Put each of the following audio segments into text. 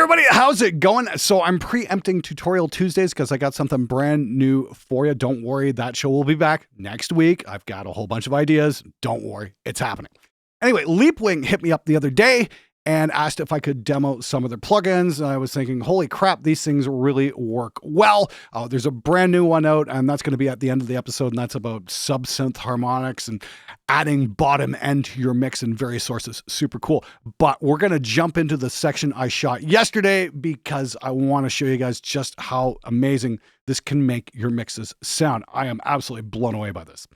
everybody, how's it going? So I'm preempting Tutorial Tuesdays because I got something brand new for you. Don't worry, that show will be back next week. I've got a whole bunch of ideas. Don't worry, it's happening. Anyway, Leapwing hit me up the other day and asked if I could demo some of their plugins. And I was thinking, holy crap, these things really work well. There's a brand new one out, and that's going to be at the end of the episode, and that's about sub-synth harmonics and adding bottom end to your mix in various sources. Super cool. But we're going to jump into the section I shot yesterday because I want to show you guys just how amazing this can make your mixes sound. I am absolutely blown away by this.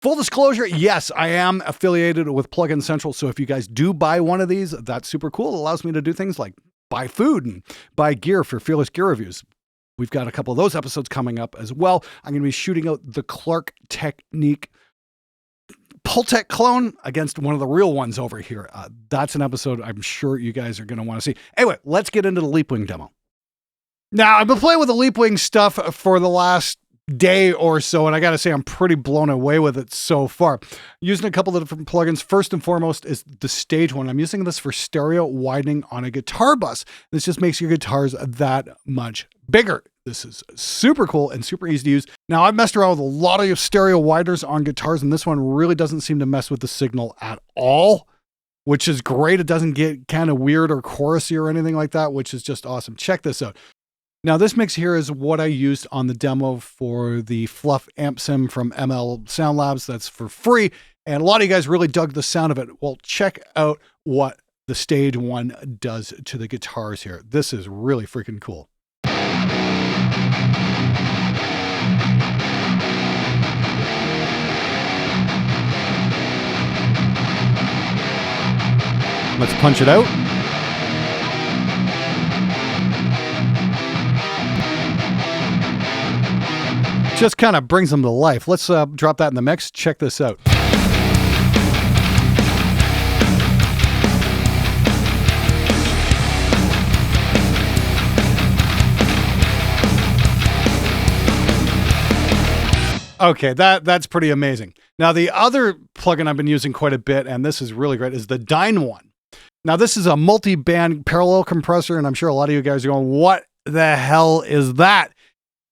Full disclosure, yes, I am affiliated with Plugin Central, so if you guys do buy one of these, that's super cool. It allows me to do things like buy food and buy gear for Fearless Gear Reviews. We've got a couple of those episodes coming up as well. I'm going to be shooting out the Clark Technique Pultec clone against one of the real ones over here. That's an episode I'm sure you guys are going to want to see. Anyway, let's get into the Leapwing demo. Now, I've been playing with the Leapwing stuff for the last day or so, and I gotta say I'm pretty blown away with it so far. Using a couple of different plugins. First and foremost is the StageOne. I'm using this for stereo widening on a guitar bus. This just makes your guitars that much bigger. This is super cool and super easy to use. Now, I've messed around with a lot of stereo wideners on guitars, and this one really doesn't seem to mess with the signal at all, which is great. It doesn't get kind of weird or chorusy or anything like that, which is just awesome. Check this out. Now, this mix here is what I used on the demo for the Fluff Amp Sim from ML Sound Labs. That's for free. And a lot of you guys really dug the sound of it. Well, check out what the StageOne does to the guitars here. This is really freaking cool. Let's punch it out. Just kind of brings them to life. Let's drop that in the mix. Check this out. Okay, that's pretty amazing. Now, the other plugin I've been using quite a bit, and this is really great, is the DynOne. Now, this is a multi-band parallel compressor, and I'm sure a lot of you guys are going, what the hell is that?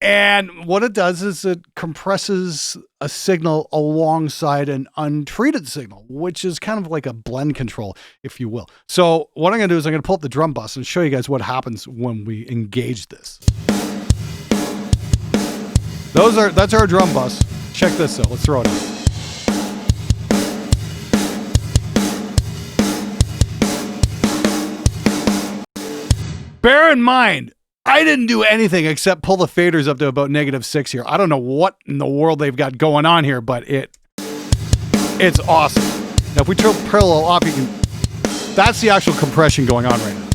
And what it does is it compresses a signal alongside an untreated signal, which is kind of like a blend control, if you will. So what I'm going to do is I'm going to pull up the drum bus and show you guys what happens when we engage this. That's our drum bus. Check this out. Let's throw it in. Bear in mind, I didn't do anything except pull the faders up to about -6 here. I don't know what in the world they've got going on here, but it's awesome. Now, if we turn parallel off, that's the actual compression going on right now.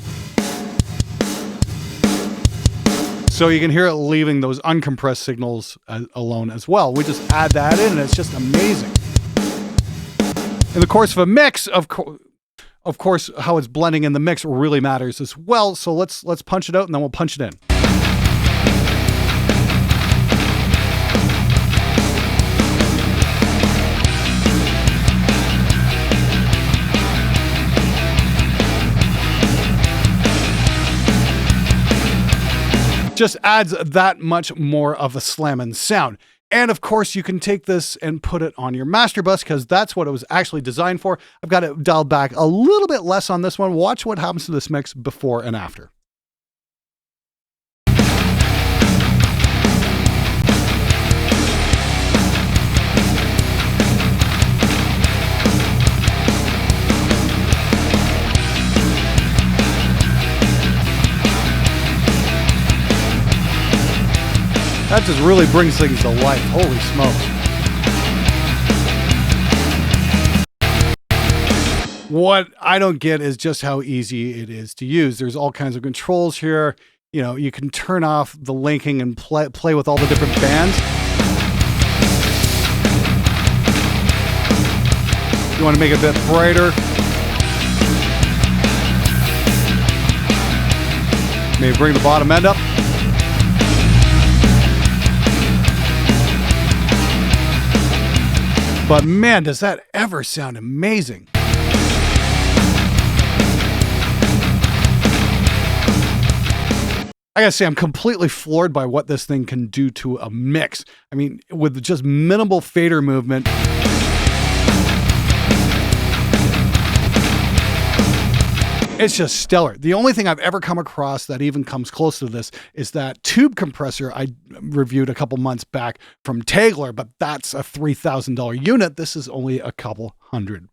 So you can hear it leaving those uncompressed signals alone as well. We just add that in, and it's just amazing. In the course of a mix, of course, how it's blending in the mix really matters as well. So let's punch it out, and then we'll punch it in. Just adds that much more of a slammin' sound. And of course, you can take this and put it on your master bus because that's what it was actually designed for. I've got it dialed back a little bit less on this one. Watch what happens to this mix before and after. That just really brings things to life. Holy smokes. What I don't get is just how easy it is to use. There's all kinds of controls here. You know, you can turn off the linking and play with all the different bands. You want to make it a bit brighter. Maybe bring the bottom end up. But man, does that ever sound amazing. I gotta say, I'm completely floored by what this thing can do to a mix. I mean, with just minimal fader movement. It's just stellar. The only thing I've ever come across that even comes close to this is that tube compressor I reviewed a couple months back from Tagler, but that's a $3,000 unit. This is only a couple $100.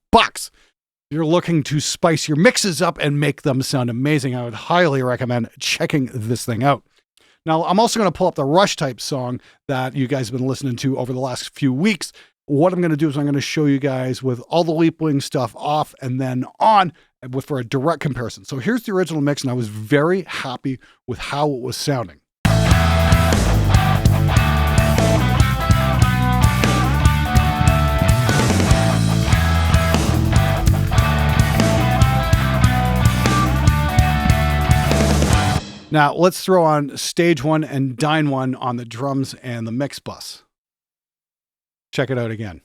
You're looking to spice your mixes up and make them sound amazing. I would highly recommend checking this thing out. Now, I'm also going to pull up the Rush type song that you guys have been listening to over the last few weeks. What I'm going to do is I'm going to show you guys with all the Leapwing stuff off and then on for a direct comparison. So here's the original mix, and I was very happy with how it was sounding. Now, let's throw on StageOne and DynOne on the drums and the mix bus. Check it out again.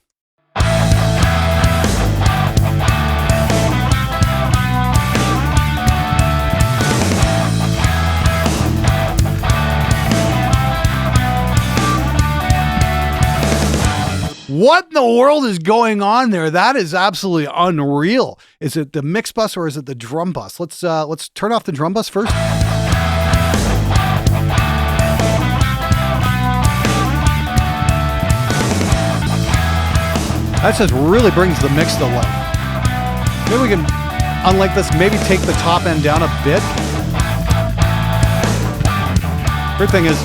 What in the world is going on there? That is absolutely unreal. Is it the mix bus or is it the drum bus? Let's turn off the drum bus first. That just really brings the mix to life. Maybe we can, unlike this, maybe take the top end down a bit. Great thing is,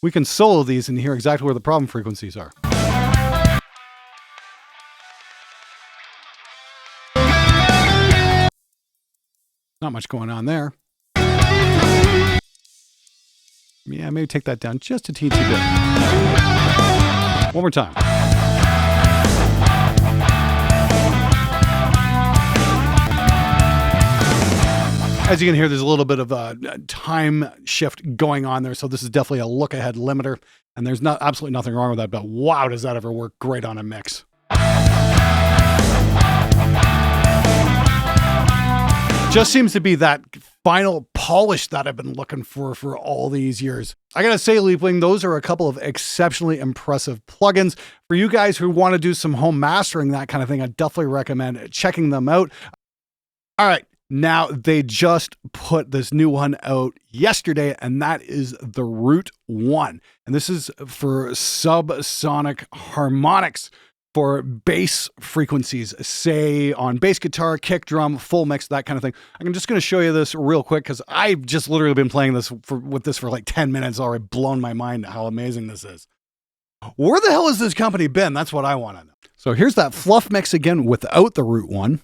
we can solo these and hear exactly where the problem frequencies are. Not much going on there. Yeah, maybe take that down just a teensy bit. One more time. As you can hear, there's a little bit of a time shift going on there. So this is definitely a look ahead limiter. And there's absolutely nothing wrong with that, but wow, does that ever work great on a mix. Just seems to be that final polish that I've been looking for all these years. I gotta say, Leapwing, those are a couple of exceptionally impressive plugins. For you guys who want to do some home mastering, that kind of thing, I definitely recommend checking them out. All right. Now, they just put this new one out yesterday, and that is the RootOne. And this is for subsonic harmonics for bass frequencies, say on bass guitar, kick drum, full mix, that kind of thing. I'm just going to show you this real quick because I've just literally been playing this with this for like 10 minutes already, blown my mind how amazing this is. Where the hell has this company been? That's what I want to know. So here's that fluff mix again without the RootOne.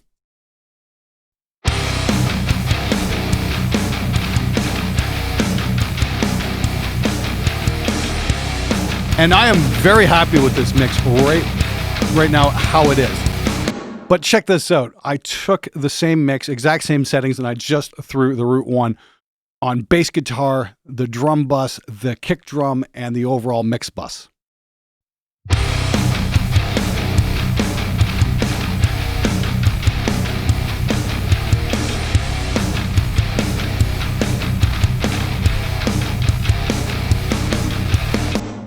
And I am very happy with this mix right now, how it is. But check this out. I took the same mix, exact same settings, and I just threw the RootOne on bass guitar, the drum bus, the kick drum, and the overall mix bus.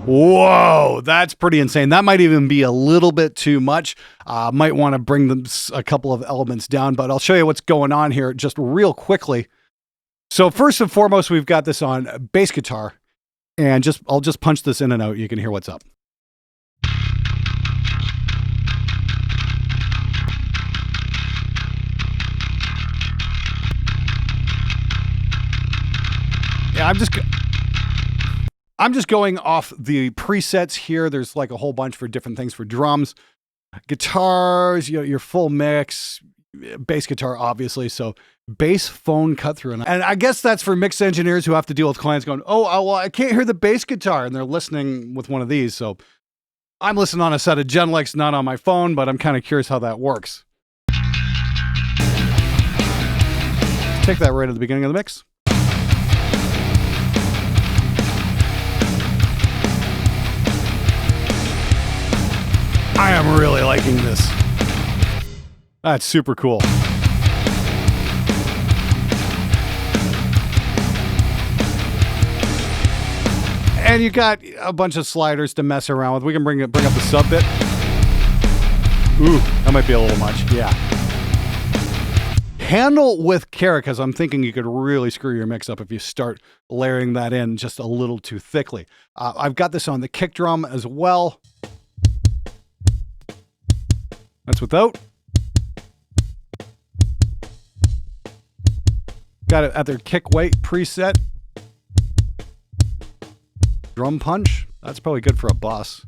Whoa, that's pretty insane. That might even be a little bit too much. Might want to bring them a couple of elements down, but I'll show you what's going on here just real quickly. So first and foremost, we've got this on bass guitar, and I'll just punch this in and out. You can hear what's up. Yeah, I'm just going off the presets here. There's like a whole bunch for different things for drums, guitars, your full mix, bass guitar, obviously. So bass phone cut through. And I guess that's for mix engineers who have to deal with clients going, oh, well, I can't hear the bass guitar. And they're listening with one of these. So I'm listening on a set of Genelecs, not on my phone, but I'm kind of curious how that works. Take that right at the beginning of the mix. I am really liking this. That's super cool. And you got a bunch of sliders to mess around with. We can bring up the sub bit. Ooh, that might be a little much. Yeah. Handle with care, because I'm thinking you could really screw your mix up if you start layering that in just a little too thickly. I've got this on the kick drum as well. That's without. Got it at their kick weight preset. Drum punch. That's probably good for a bus.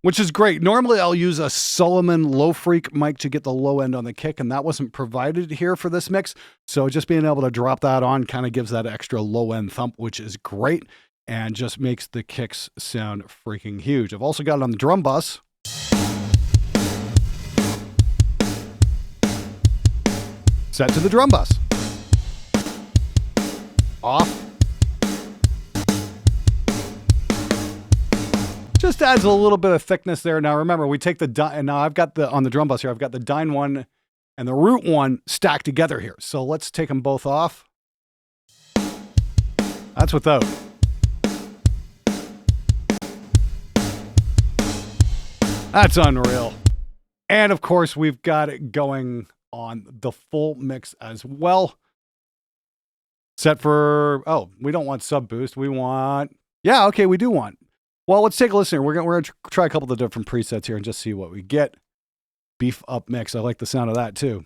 Which is great. Normally I'll use a Solomon low freak mic to get the low end on the kick, and that wasn't provided here for this mix. So just being able to drop that on kind of gives that extra low end thump, which is great, and just makes the kicks sound freaking huge. I've also got it on the drum bus. Set to the drum bus. Off. Just adds a little bit of thickness there. Now remember, we take and now I've got on the drum bus here, I've got the DynOne and the RootOne stacked together here. So let's take them both off. That's without. That's unreal. And of course, we've got it going on the full mix as well. Set for, oh, we don't want sub boost. We want, yeah, okay, we do want. Well, let's take a listen here. We're gonna try a couple of the different presets here and just see what we get. Beef up mix. I like the sound of that too.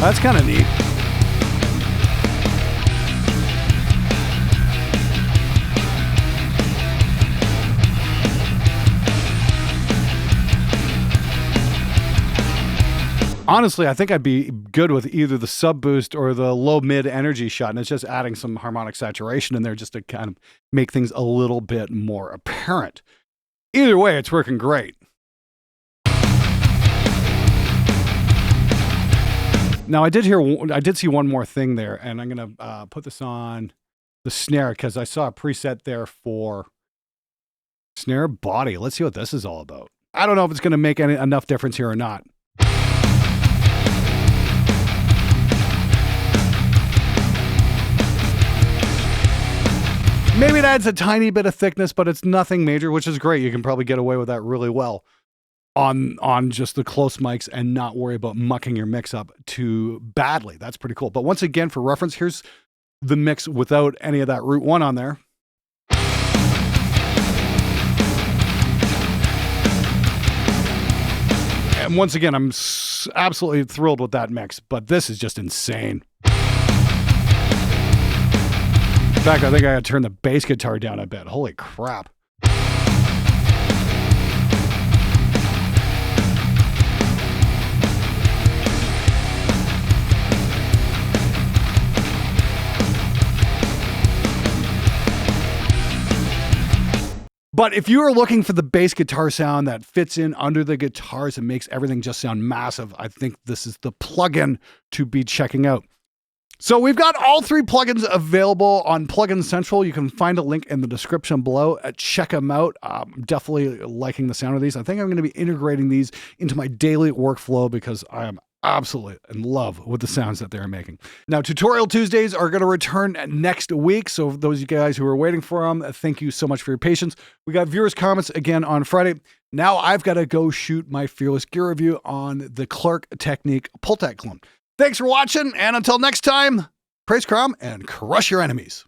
That's kind of neat. Honestly, I think I'd be good with either the sub boost or the low mid energy shot, and it's just adding some harmonic saturation in there just to kind of make things a little bit more apparent. Either way, it's working great. Now, I did see one more thing there, and I'm gonna put this on the snare because I saw a preset there for snare body. Let's see what this is all about. I don't know if it's gonna make enough difference here or not. Maybe it adds a tiny bit of thickness, but it's nothing major, which is great. You can probably get away with that really well on just the close mics and not worry about mucking your mix up too badly. That's pretty cool. But once again, for reference, here's the mix without any of that RootOne on there. And once again, I'm absolutely thrilled with that mix, but this is just insane. In fact, I think I gotta turn the bass guitar down a bit. Holy crap. But if you are looking for the bass guitar sound that fits in under the guitars and makes everything just sound massive, I think this is the plugin to be checking out. So we've got all three plugins available on Plugin Central. You can find a link in the description below. Check them out. I'm definitely liking the sound of these. I think I'm going to be integrating these into my daily workflow because I am absolutely in love with the sounds that they're making. Now, Tutorial Tuesdays are going to return next week. So those of you guys who are waiting for them, thank you so much for your patience. We got viewers' comments again on Friday. Now I've got to go shoot my Fearless gear review on the Clark Technique Pultec clone. Thanks for watching, and until next time, praise Crom and crush your enemies.